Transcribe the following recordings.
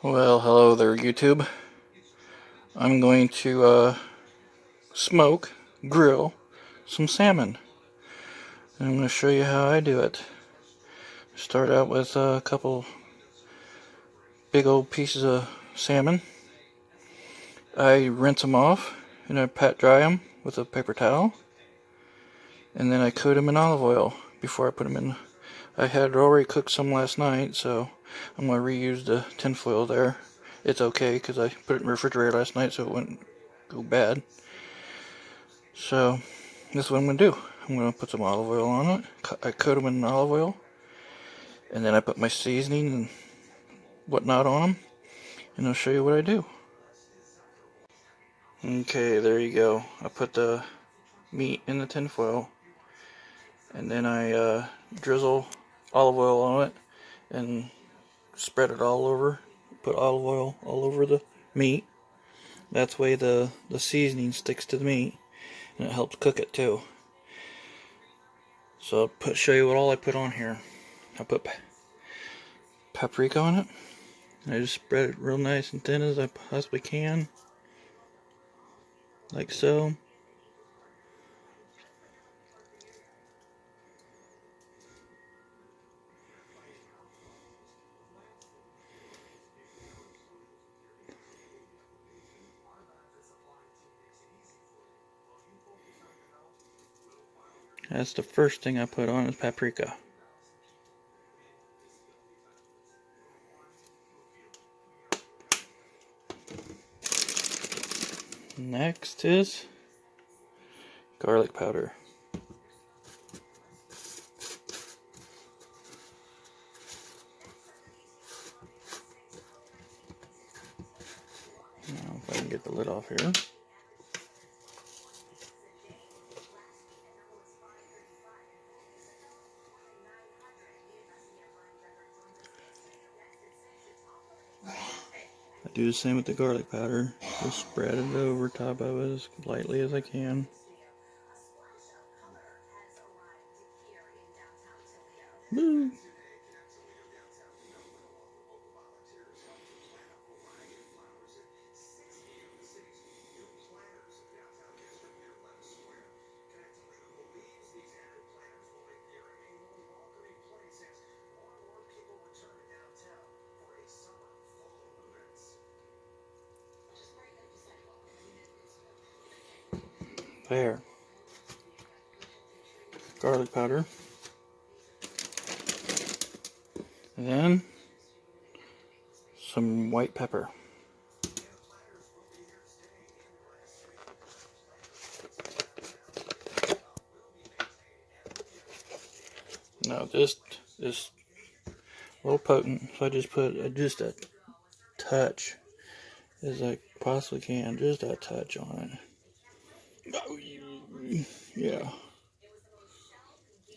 Well, hello there, YouTube. I'm going to smoke, grill some salmon. And I'm going to show you how I do it. Start out with a couple big old pieces of salmon. I rinse them off and I pat dry them with a paper towel. And then I coat them in olive oil before I put them in. I had already cooked some last night, so I'm going to reuse the tinfoil there. It's okay because I put it in the refrigerator last night so it wouldn't go bad. So this is what I'm going to do. I'm going to put some olive oil on it. I coat them in olive oil. And then I put my seasoning and whatnot on them. And I'll show you what I do. Okay, there you go. I put the meat in the tin foil. And then I drizzle olive oil on it. And spread it all over. Put olive oil all over the meat. That's way the seasoning sticks to the meat. And it helps cook it too. So I'll show you what all I put on here. I put paprika on it. I just spread it real nice and thin as I possibly can. Like so. That's the first thing I put on is paprika. Next is garlic powder. Now if I can get the lid off here. I do the same with the garlic powder. Just spread it over top of it as lightly as I can. Woo. There. Garlic powder. And then some white pepper. Now this is a little potent, so I just put just a touch as I possibly can, just a touch on it. Yeah.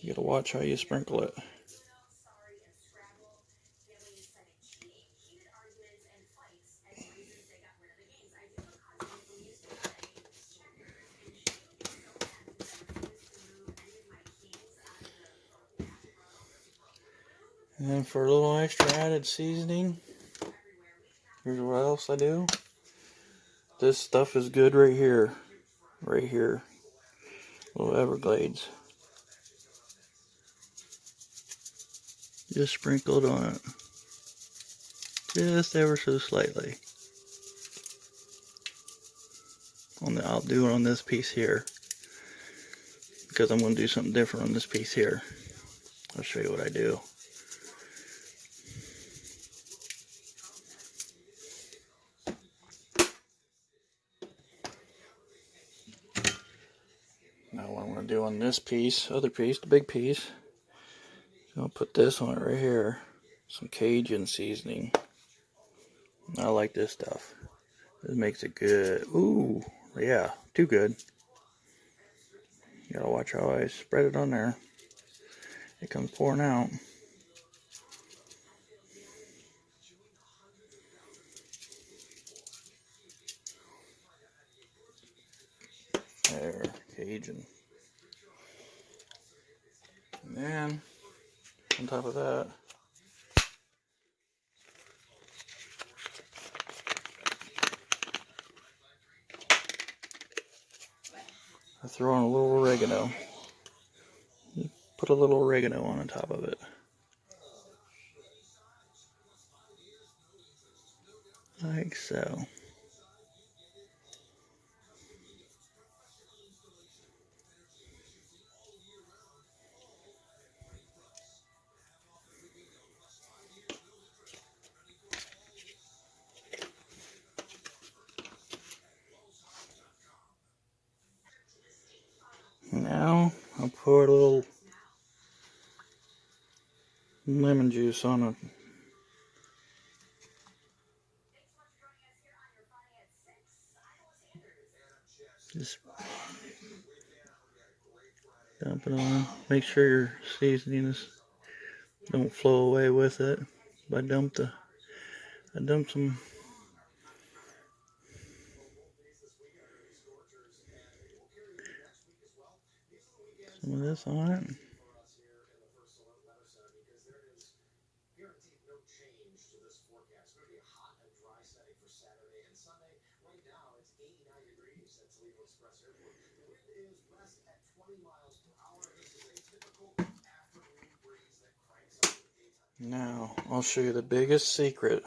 You gotta watch how you sprinkle it. And then for a little extra added seasoning, here's what else I do. This stuff is good right here. Right here. Little Everglades. Just sprinkled on it. Just ever so slightly. I'll do it on this piece here. Because I'm going to do something different on this piece here. I'll show you what I do. Now what I'm going to do on this piece, other piece, the big piece, I'll put this on it right here. Some Cajun seasoning. I like this stuff. This makes it good. Ooh, yeah, too good. You gotta watch how I spread it on there. It comes pouring out. There, Cajun. And then, on top of that, I throw in a little oregano. You put a little oregano on the top of it. Like so. Now I'll pour a little lemon juice on it. Just dump it on. Make sure your seasonings don't flow away with it. I dumped some of this on it. Now I'll show you the biggest secret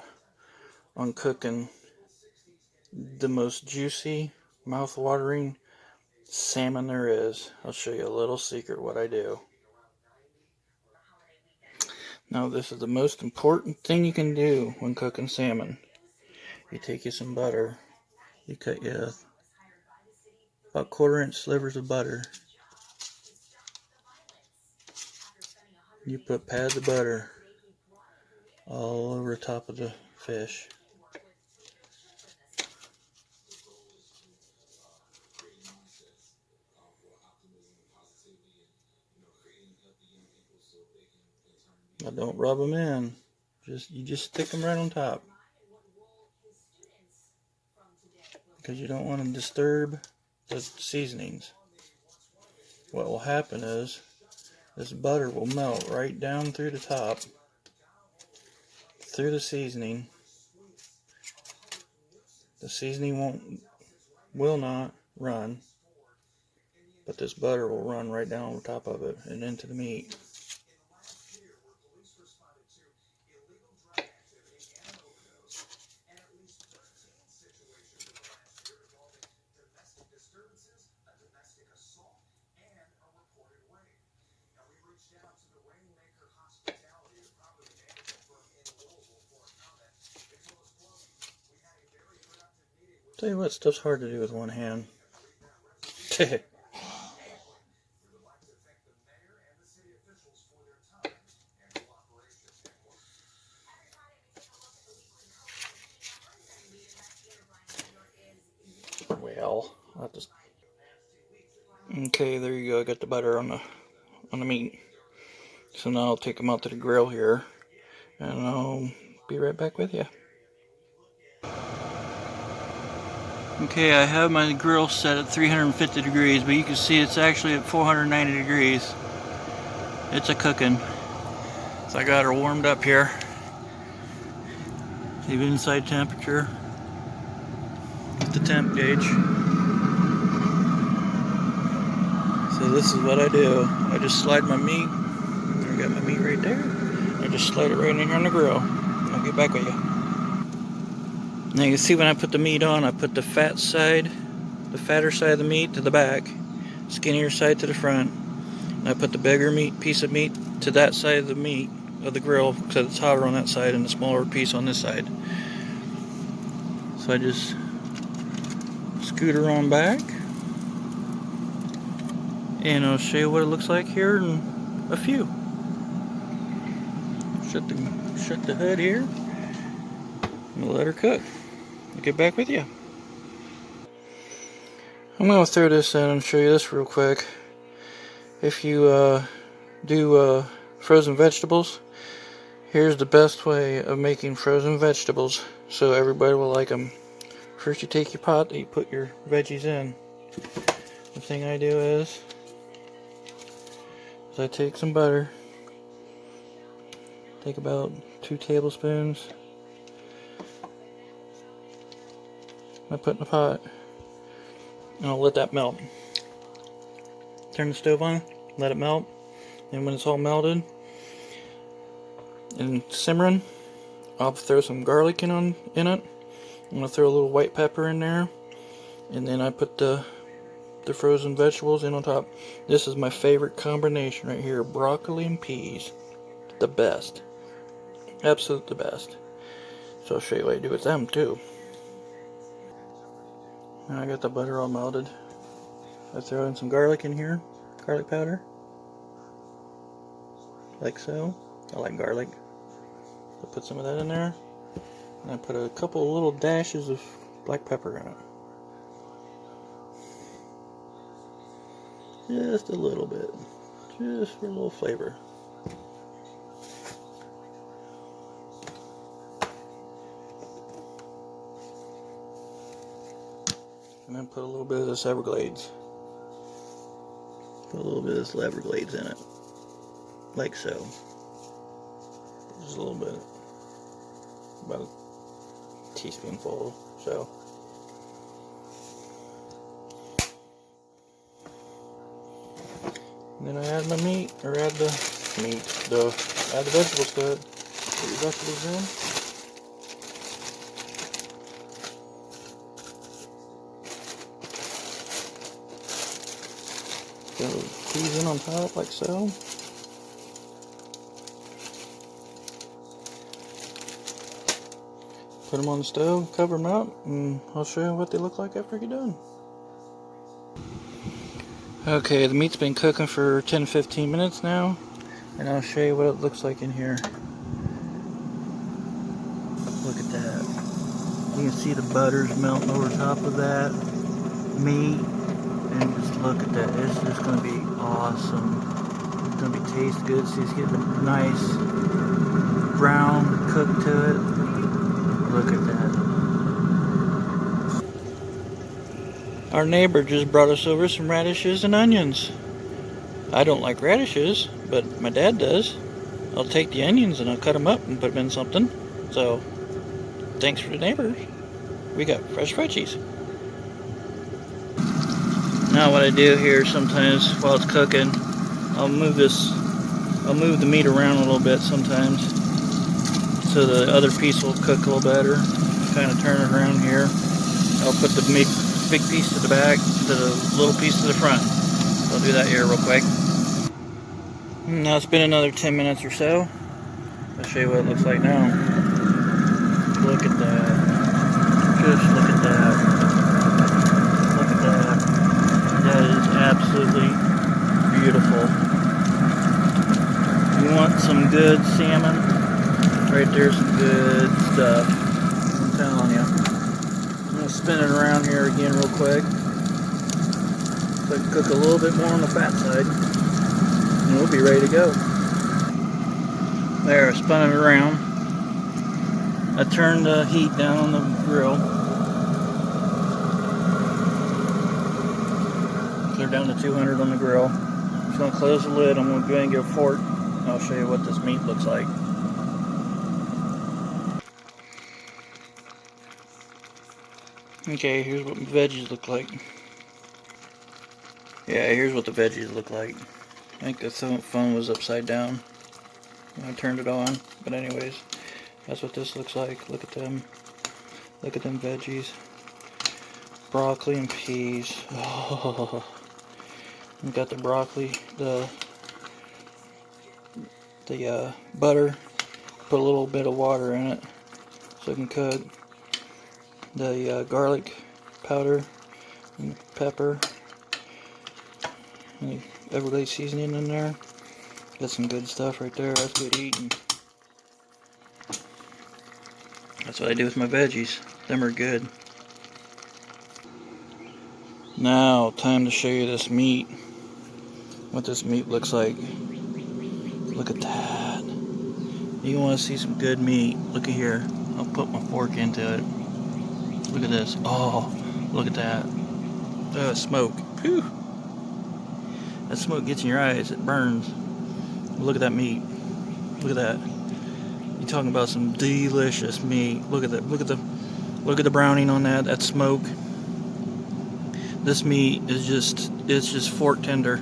on cooking the most juicy, mouth-watering salmon there is. I'll show you a little secret what I do. Now this is the most important thing you can do when cooking salmon. You take you some butter. You cut you about 1/4 inch slivers of butter. You put pads of butter all over the top of the fish. Now don't rub them in. You just stick them right on top, because you don't want to disturb the seasonings. What will happen is this butter will melt right down through the top, through the seasoning. The seasoning will not run, but this butter will run right down on top of it and into the meat. Tell you what, stuff's hard to do with one hand. Well, I'll just... Okay, there you go. I got the butter on the meat. So now I'll take them out to the grill here, and I'll be right back with you. Okay, I have my grill set at 350 degrees, but you can see it's actually at 490 degrees. It's a cooking. So I got her warmed up here. See the inside temperature with the temp gauge. So this is what I do. I just slide my meat. I got my meat right there. I just slide it right in here on the grill. I'll get back with you. Now you can see when I put the meat on, I put the fatter side of the meat to the back, skinnier side to the front. And I put the bigger piece of meat to that side of the meat of the grill, because it's hotter on that side, and the smaller piece on this side. So I just scoot her on back, and I'll show you what it looks like here in a few. Shut the hood here, and we'll let her cook. I'll get back with you. I'm going to throw this in and show you this real quick. If you do frozen vegetables, here's the best way of making frozen vegetables so everybody will like them. First you take your pot that you put your veggies in. The thing I do is I take some butter, take about 2 tablespoons, I put in the pot, and I'll let that melt. turn the stove on, let it melt, and when it's all melted and simmering, I'll throw some garlic in it. I'm gonna throw a little white pepper in there, and then I put the frozen vegetables in on top. This is my favorite combination right here, broccoli and peas. The best. Absolute the best. So I'll show you what I do with them too. Now I got the butter all melted. I throw in some garlic in here, garlic powder, like so. I like garlic. I put some of that in there, and I put a couple of little dashes of black pepper in it. Just a little bit, just for a little flavor. And then put a little bit of this Everglades. Put a little bit of this Everglades in it, like so. Just a little bit, about a teaspoonful, so. And then I add my meat, or add the vegetables to it. Put your vegetables in. Throw the peas in on top, like so. Put them on the stove, cover them up, and I'll show you what they look like after you're done. Okay, the meat's been cooking for 10-15 minutes now, and I'll show you what it looks like in here. Look at that. You can see the butter's melting over top of that meat, and just look at that. It's just going to be awesome. It's going to be taste good. See, it's getting a nice brown cook to it. Look at that. Our neighbor just brought us over some radishes and onions. I don't like radishes, but my dad does. I'll take the onions and I'll cut them up and put them in something. So, thanks for the neighbors. We got fresh veggies. Now what I do here sometimes while it's cooking, I'll move the meat around a little bit sometimes, so the other piece will cook a little better. Kind of turn it around here. I'll put the big piece to the back, to the little piece to the front. I'll do that here real quick. Now it's been another 10 minutes or so. I'll show you what it looks like now. Look at that. Just look at that. Look at that. That is absolutely beautiful. You want some good salmon? Right there's some good stuff. I'm telling you. I'm going to spin it around here again real quick. So I can cook a little bit more on the fat side. And we'll be ready to go. There, I spun it around. I turned the heat down on the grill. Clear down to 200 on the grill. I'm just going to close the lid. I'm going to go ahead and get a fork. And I'll show you what this meat looks like. Okay, here's what my veggies look like. Yeah, here's what the veggies look like. I think the phone was upside down when I turned it on. But anyways, that's what this looks like. Look at them. Look at them veggies. Broccoli and peas. Oh. We got the broccoli, the butter. Put a little bit of water in it so it can cook. The garlic powder and pepper. And Everglades seasoning in there. Got some good stuff right there. That's good eating. That's what I do with my veggies. Them are good. Now, time to show you this meat. What this meat looks like. Look at that. You want to see some good meat? Look at here. I'll put my fork into it. Look at this. Oh, look at that. Oh, smoke. Whew. That smoke gets in your eyes. It burns. Look at that meat. Look at that. You're talking about some delicious meat. Look at that. Look at the browning on that. That smoke. This meat is just, it's just fork tender.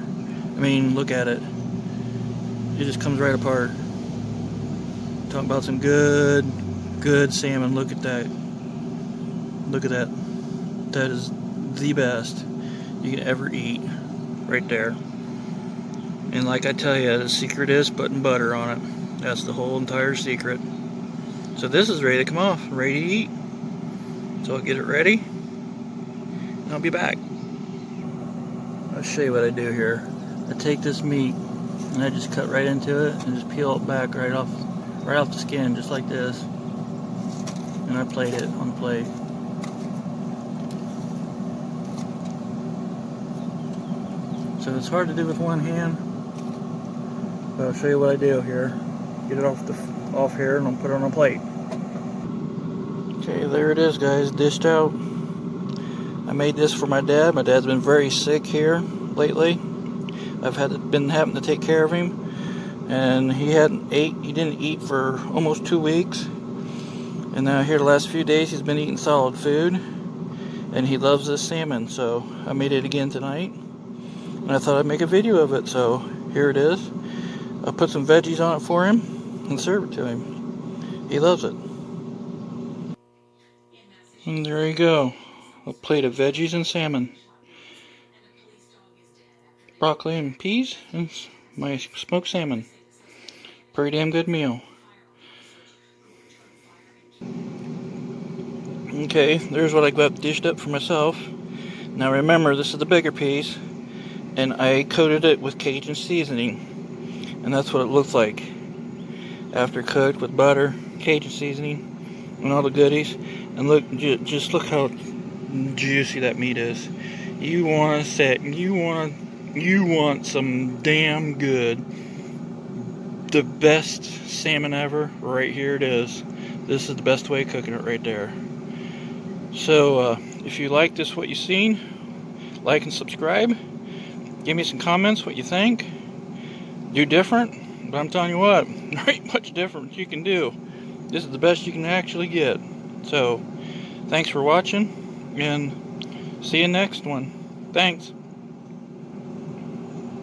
I mean, look at it. It just comes right apart. Talking about some good salmon. Look at that. Look at that. That is the best you can ever eat right there. And like I tell you, the secret is putting butter on it. That's the whole entire secret. So this is ready to come off, ready to eat. So I'll get it ready, and I'll be back. I'll show you what I do here. I take this meat, and I just cut right into it, and just peel it back right off the skin, just like this. And I plate it on the plate. So it's hard to do with one hand, but I'll show you what I do here. Get it off here, and I'll put it on a plate. Okay, there it is, guys, dished out. I made this for my dad. My dad's been very sick here lately. I've been having to take care of him, and he didn't eat for almost 2 weeks. And now here the last few days he's been eating solid food, and he loves this salmon. So I made it again tonight, and I thought I'd make a video of it. So here it is. I'll put some veggies on it for him and serve it to him. He loves it. And there you go. A plate of veggies and salmon. Broccoli and peas and my smoked salmon. Pretty damn good meal. Okay, there's what I got dished up for myself. Now remember, this is the bigger piece, and I coated it with Cajun seasoning, and that's what it looks like after cooked with butter, Cajun seasoning, and all the goodies. And look, just look how juicy that meat is. You want some damn good, the best salmon ever. Right here it is. This is the best way of cooking it right there. So if you like this, what you've seen, like and subscribe. Give me some comments what you think. Do different, but I'm telling you what, there ain't much difference you can do. This is the best you can actually get. So thanks for watching, and see you next one. Thanks.